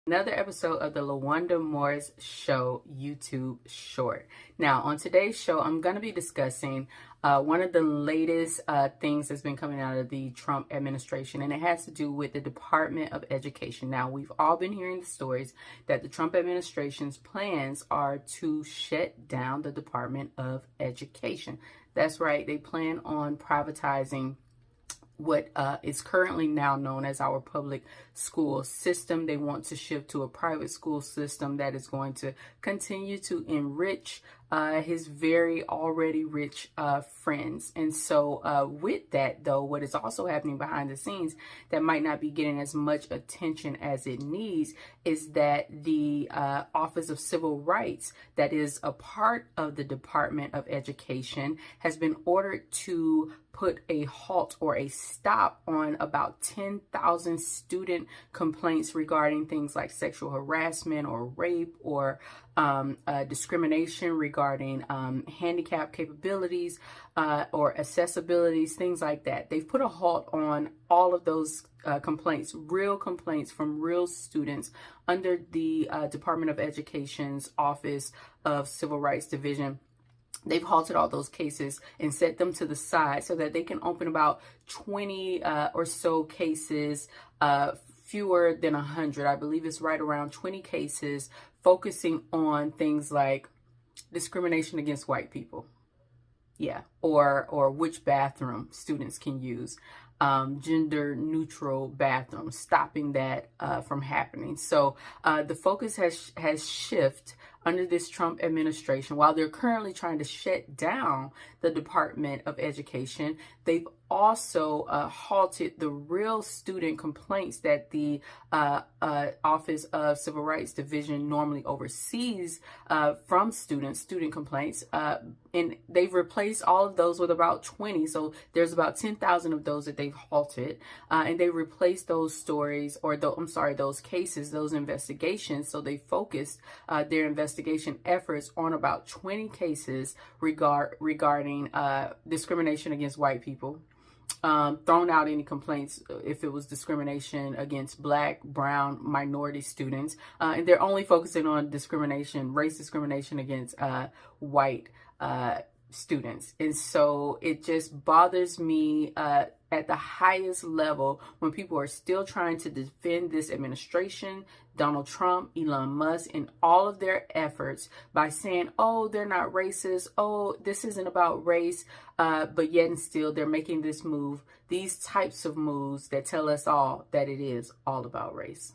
Another episode of the LaWanda Morris Show YouTube short. Now, on today's show, I'm going to be discussing one of the latest things that's been coming out of the Trump administration, and it has to do with the Department of Education. Now, we've all been hearing the stories that the Trump administration's plans are to shut down the Department of Education. That's right, they plan on privatizing what is currently now known as our public school system. They want to shift to a private school system that is going to continue to enrich his very already rich friends. And so with that, though, what is also happening behind the scenes that might not be getting as much attention as it needs is that the Office of Civil Rights, that is a part of the Department of Education, has been ordered to put a halt or a stop on about 10,000 student complaints regarding things like sexual harassment or rape or discrimination regarding handicap capabilities or accessibilities, things like that. They've put a halt on all of those complaints, real complaints from real students under the Department of Education's Office of Civil Rights Division. They've halted all those cases and set them to the side so that they can open about 20 or so cases, fewer than 100. I believe it's right around 20 cases focusing on things like discrimination against white people. Yeah, or which bathroom students can use. Gender neutral bathrooms, stopping that from happening. So the focus has shifted under this Trump administration. While they're currently trying to shut down the Department of Education, they've also halted the real student complaints that the Office of Civil Rights Division normally oversees from student complaints. And they've replaced all of those with about 20. So there's about 10,000 of those that they've halted. And they replaced those stories, or those cases, those investigations. So they focused their investigation efforts on about 20 cases regarding discrimination against white people. Thrown out any complaints if it was discrimination against black, brown, minority students. And they're only focusing on race discrimination against white students. And so it just bothers me at the highest level when people are still trying to defend this administration, Donald Trump, Elon Musk, and all of their efforts by saying, oh, they're not racist. Oh, this isn't about race. But yet and still they're making this move, these types of moves that tell us all that it is all about race.